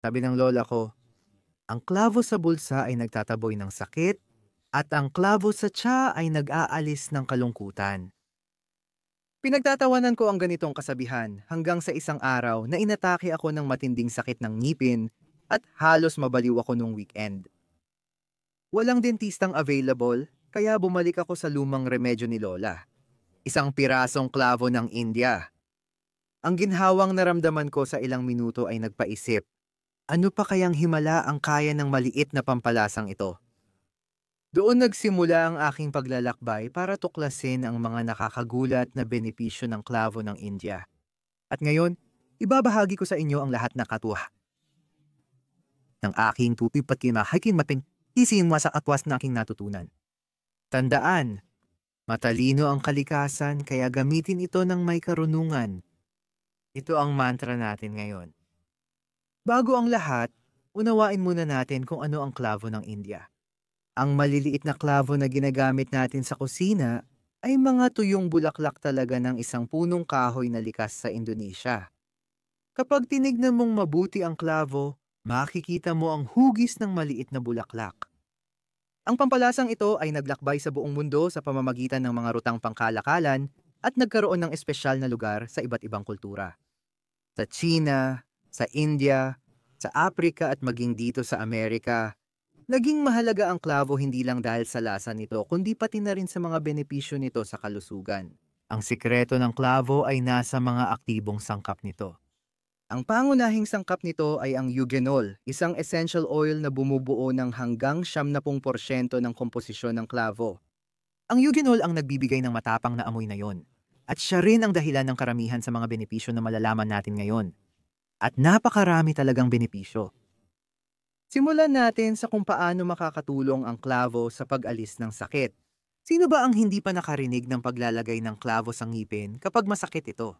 Sabi ng lola ko, ang klavo sa bulsa ay nagtataboy ng sakit at ang klavo sa tiya ay nag-aalis ng kalungkutan. Pinagtatawanan ko ang ganitong kasabihan hanggang sa isang araw na inatake ako ng matinding sakit ng ngipin at halos mabaliw ako nung weekend. Walang dentistang available kaya bumalik ako sa lumang remedyo ni Lola. Isang pirasong klavo ng India. Ang ginhawang naramdaman ko sa ilang minuto ay nagpaisip, ano pa kayang himala ang kaya ng maliit na pampalasang ito? Doon nagsimula ang aking paglalakbay para tuklasin ang mga nakakagulat na benepisyo ng klavo ng India. At ngayon, ibabahagi ko sa inyo ang lahat na katuwa ng aking tupi pat kinahakin mapin isiin mo sa katwas na aking natutunan. Tandaan, matalino ang kalikasan kaya gamitin ito ng may karunungan. Ito ang mantra natin ngayon. Bago ang lahat, unawain muna natin kung ano ang klavo ng India. Ang maliliit na klavo na ginagamit natin sa kusina ay mga tuyong bulaklak talaga ng isang punong kahoy na likas sa Indonesia. Kapag tinignan mong mabuti ang klavo, makikita mo ang hugis ng maliit na bulaklak. Ang pampalasang ito ay naglakbay sa buong mundo sa pamamagitan ng mga rutang pangkalakalan at nagkaroon ng espesyal na lugar sa iba't ibang kultura. Sa China, sa India, sa Afrika at maging dito sa Amerika, naging mahalaga ang klavo hindi lang dahil sa lasa nito kundi pati na rin sa mga benepisyo nito sa kalusugan. Ang sikreto ng klavo ay nasa mga aktibong sangkap nito. Ang pangunahing sangkap nito ay ang eugenol, isang essential oil na bumubuo ng hanggang 70% ng komposisyon ng klavo. Ang eugenol ang nagbibigay ng matapang na amoy na yon. At siya rin ang dahilan ng karamihan sa mga benepisyo na malalaman natin ngayon. At napakarami talagang benepisyo. Simulan natin sa kung paano makakatulong ang klavo sa pag-alis ng sakit. Sino ba ang hindi pa nakarinig ng paglalagay ng klavo sa ngipin kapag masakit ito?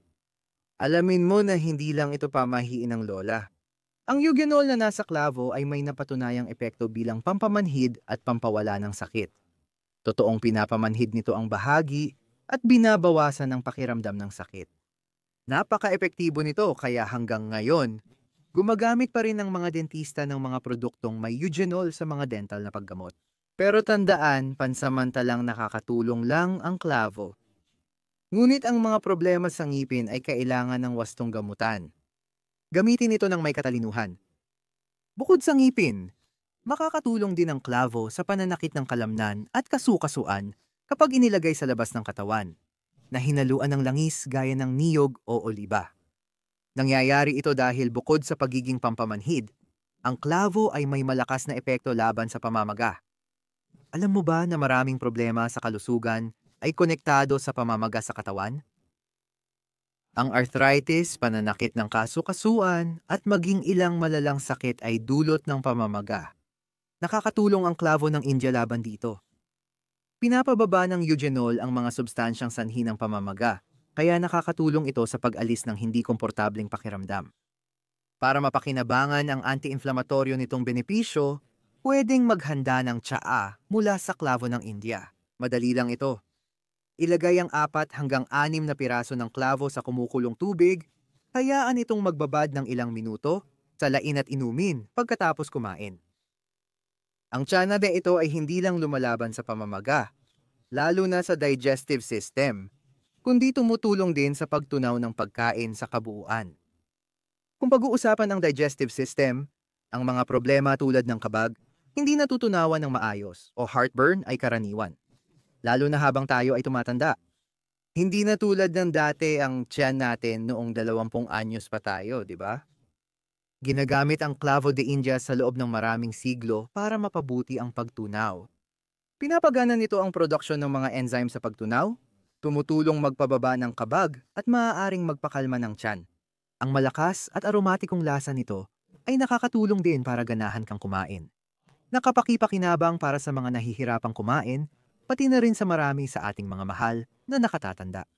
Alamin mo na hindi lang ito pamahiin ng lola. Ang eugenol na nasa klavo ay may napatunayang epekto bilang pampamanhid at pampawala ng sakit. Totoong pinapamanhid nito ang bahagi at binabawasan ang pakiramdam ng sakit. Napaka-epektibo nito kaya hanggang ngayon, gumagamit pa rin ng mga dentista ng mga produktong may eugenol sa mga dental na paggamot. Pero tandaan, pansamantalang nakakatulong lang ang klavo. Ngunit ang mga problema sa ngipin ay kailangan ng wastong gamutan. Gamitin ito ng may katalinuhan. Bukod sa ngipin, makakatulong din ang klavo sa pananakit ng kalamnan at kasukasuan kapag inilagay sa labas ng katawan, na hinaluan ng langis gaya ng niyog o oliba. Nangyayari ito dahil bukod sa pagiging pampamanhid, ang klavo ay may malakas na epekto laban sa pamamaga. Alam mo ba na maraming problema sa kalusugan ay konektado sa pamamaga sa katawan? Ang arthritis, pananakit ng kasukasuan, at maging ilang malalang sakit ay dulot ng pamamaga. Nakakatulong ang klavo ng India laban dito. Pinapababa ng eugenol ang mga substansyang sanhi ng pamamaga, kaya nakakatulong ito sa pag-alis ng hindi komportabling pakiramdam. Para mapakinabangan ang anti-inflamatoryo nitong benepisyo, pwedeng maghanda ng tsaa mula sa klavo ng India. Madali lang ito. Ilagay ang 4 hanggang 6 na piraso ng klavo sa kumukulong tubig, hayaan itong magbabad ng ilang minuto, salain at inumin pagkatapos kumain. Ang tiyana de ito ay hindi lang lumalaban sa pamamaga, lalo na sa digestive system, kundi tumutulong din sa pagtunaw ng pagkain sa kabuuan. Kung pag-uusapan ang digestive system, ang mga problema tulad ng kabag, hindi natutunawan ng maayos o heartburn ay karaniwan, lalo na habang tayo ay tumatanda. Hindi na tulad ng dati ang tiyan natin noong 20 anyos pa tayo, di ba? Ginagamit ang clavo de India sa loob ng maraming siglo para mapabuti ang pagtunaw. Pinapagana nito ang produksyon ng mga enzyme sa pagtunaw, tumutulong magpababa ng kabag at maaaring magpakalma ng tiyan. Ang malakas at aromatikong lasa nito ay nakakatulong din para ganahan kang kumain. Nakapakipakinabang para sa mga nahihirapang kumain, pati na rin sa marami sa ating mga mahal na nakatatanda.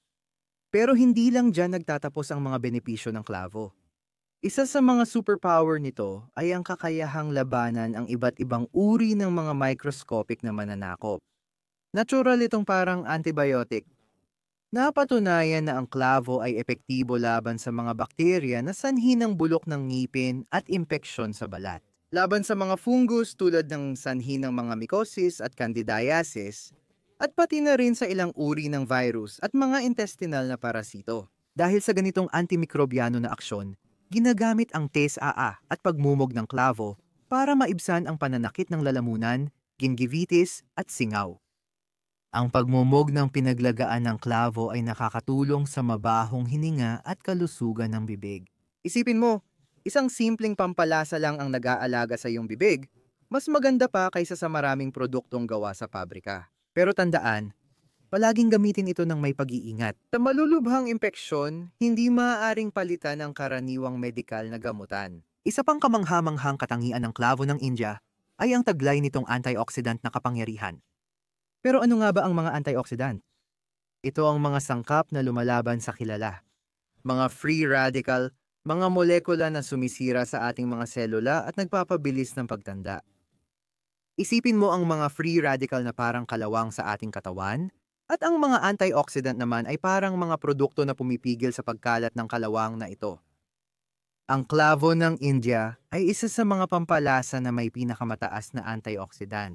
Pero hindi lang dyan nagtatapos ang mga benepisyo ng klavo. Isa sa mga superpower nito ay ang kakayahang labanan ang iba't ibang uri ng mga microscopic na mananakop. Natural itong parang antibiotic. Napatunayan na ang klavo ay epektibo laban sa mga bakterya na sanhi ng bulok ng ngipin at impeksyon sa balat. Laban sa mga fungus tulad ng sanhi ng mga mycosis at candidiasis, at pati na rin sa ilang uri ng virus at mga intestinal na parasito. Dahil sa ganitong antimikrobyano na aksyon, ginagamit ang TSAA at pagmumog ng klavo para maibsan ang pananakit ng lalamunan, gingivitis at singaw. Ang pagmumog ng pinaglagaan ng klavo ay nakakatulong sa mabahong hininga at kalusugan ng bibig. Isipin mo, isang simpleng pampalasa lang ang nag-aalaga sa iyong bibig, mas maganda pa kaysa sa maraming produktong gawa sa pabrika. Pero tandaan, palaging gamitin ito ng may pag-iingat. Sa malulubhang impeksyon, hindi maaaring palitan ang karaniwang medikal na gamutan. Isa pang kamanghamanghang katangian ng klavo ng India ay ang taglay nitong antioxidant na kapangyarihan. Pero ano nga ba ang mga antioxidant? Ito ang mga sangkap na lumalaban sa kilala. Mga free radical, mga molekula na sumisira sa ating mga selula at nagpapabilis ng pagtanda. Isipin mo ang mga free radical na parang kalawang sa ating katawan, at ang mga antioxidant naman ay parang mga produkto na pumipigil sa pagkalat ng kalawang na ito. Ang klavo ng India ay isa sa mga pampalasa na may pinakamataas na antioxidant.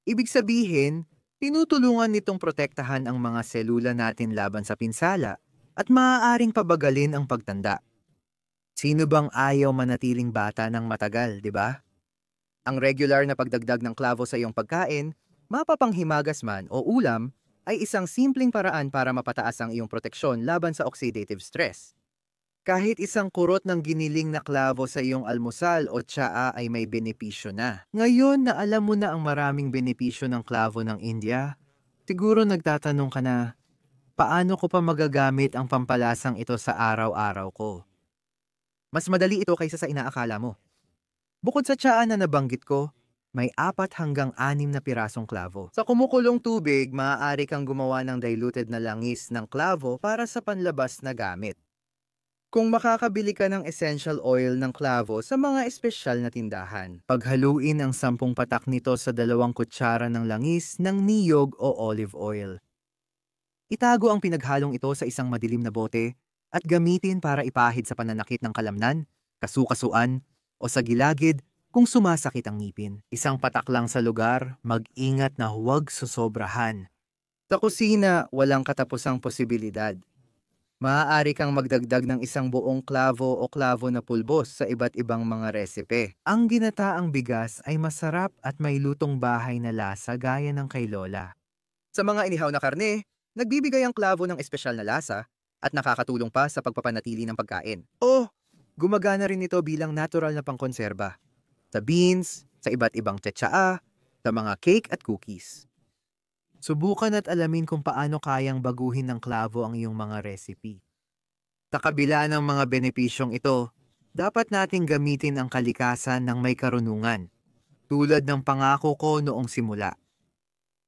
Ibig sabihin, tinutulungan nitong protektahan ang mga selula natin laban sa pinsala at maaaring pabagalin ang pagtanda. Sino bang ayaw manatiling bata ng matagal, di ba? Ang regular na pagdagdag ng klavo sa iyong pagkain, mapapanghimagas man o ulam, ay isang simpleng paraan para mapataas ang iyong proteksyon laban sa oxidative stress. Kahit isang kurot ng giniling na klavo sa iyong almusal o tsaa ay may benepisyo na. Ngayon na alam mo na ang maraming benepisyo ng klavo ng India, siguro nagtatanong ka na, paano ko pa magagamit ang pampalasang ito sa araw-araw ko? Mas madali ito kaysa sa inaakala mo. Bukod sa tsaa na nabanggit ko, may 4 hanggang 6 na pirasong klavo. Sa kumukulong tubig, maaari kang gumawa ng diluted na langis ng klavo para sa panlabas na gamit. Kung makakabili ka ng essential oil ng klavo sa mga espesyal na tindahan, paghaluin ang 10 patak nito sa 2 kutsara ng langis ng niyog o olive oil. Itago ang pinaghalong ito sa isang madilim na bote at gamitin para ipahid sa pananakit ng kalamnan, kasukasuan, o sa gilagid kung sumasakit ang ngipin. Isang patak lang sa lugar, mag-ingat na huwag susobrahan. Sa kusina, walang katapusang posibilidad. Maaari kang magdagdag ng isang buong klavo o klavo na pulbos sa iba't ibang mga resipe. Ang ginataang bigas ay masarap at may lutong bahay na lasa gaya ng kay Lola. Sa mga inihaw na karne, nagbibigay ang klavo ng espesyal na lasa at nakakatulong pa sa pagpapanatili ng pagkain. Gumagana rin ito bilang natural na pangkonserba. Sa beans, sa iba't ibang tsetsaa, sa mga cake at cookies. Subukan at alamin kung paano kayang baguhin ng klavo ang iyong mga recipe. Sa kabila ng mga benepisyong ito, dapat nating gamitin ang kalikasan ng may karunungan, tulad ng pangako ko noong simula.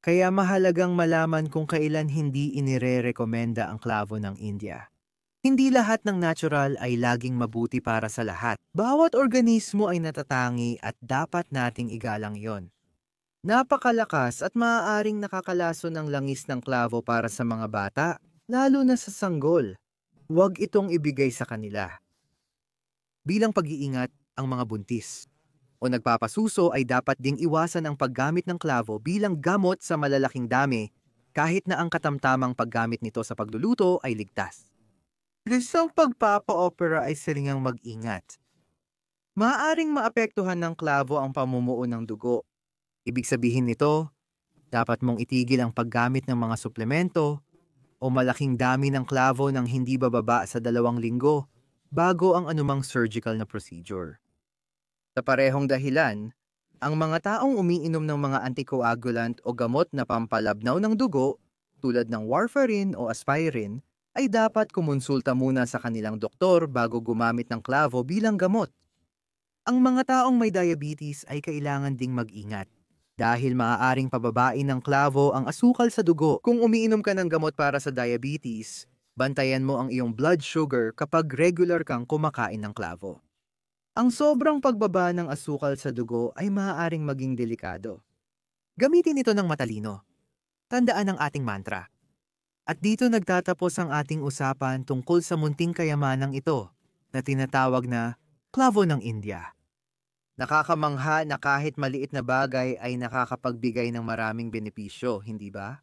Kaya mahalagang malaman kung kailan hindi inire-rekomenda ang klavo ng India. Hindi lahat ng natural ay laging mabuti para sa lahat. Bawat organismo ay natatangi at dapat nating igalang yon. Napakalakas at maaaring nakakalaso ng langis ng klavo para sa mga bata, lalo na sa sanggol. Huwag itong ibigay sa kanila. Bilang pag-iingat, ang mga buntis o nagpapasuso ay dapat ding iwasan ang paggamit ng klavo bilang gamot sa malalaking dami kahit na ang katamtamang paggamit nito sa pagluluto ay ligtas. Isang pagpapa-opera ay silingang mag-ingat. Maaaring maapektuhan ng klavo ang pamumuo ng dugo. Ibig sabihin nito, dapat mong itigil ang paggamit ng mga suplemento o malaking dami ng klavo ng hindi bababa sa 2 linggo bago ang anumang surgical na procedure. Sa parehong dahilan, ang mga taong umiinom ng mga anticoagulant o gamot na pampalabnaw ng dugo tulad ng warfarin o aspirin ay dapat kumonsulta muna sa kanilang doktor bago gumamit ng klavo bilang gamot. Ang mga taong may diabetes ay kailangan ding mag-ingat dahil maaaring pababain ng klavo ang asukal sa dugo. Kung umiinom ka ng gamot para sa diabetes, bantayan mo ang iyong blood sugar kapag regular kang kumakain ng klavo. Ang sobrang pagbaba ng asukal sa dugo ay maaaring maging delikado. Gamitin ito ng matalino. Tandaan ang ating mantra. At dito nagtatapos ang ating usapan tungkol sa munting kayamanang ito na tinatawag na klavo ng India. Nakakamangha na kahit maliit na bagay ay nakakapagbigay ng maraming benepisyo, hindi ba?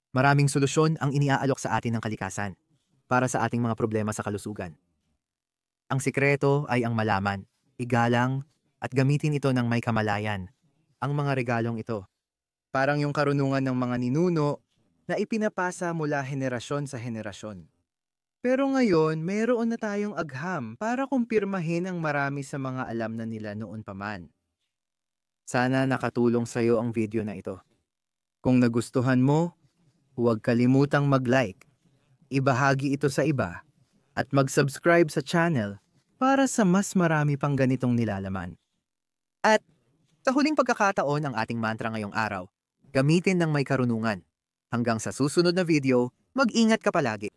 Maraming solusyon ang iniaalok sa atin ng kalikasan para sa ating mga problema sa kalusugan. Ang sikreto ay ang malaman, igalang, at gamitin ito ng may kamalayan. Ang mga regalong ito, parang yung karunungan ng mga ninuno na ipinapasa mula henerasyon sa henerasyon. Pero ngayon, mayroon na tayong agham para kumpirmahin ang marami sa mga alam na nila noon pa man. Sana nakatulong sa iyo ang video na ito. Kung nagustuhan mo, huwag kalimutang mag-like, ibahagi ito sa iba, at mag-subscribe sa channel para sa mas marami pang ganitong nilalaman. At sa huling pagkakataon ang ating mantra ngayong araw, gamitin ng may karunungan. Hanggang sa susunod na video, mag-ingat ka palagi.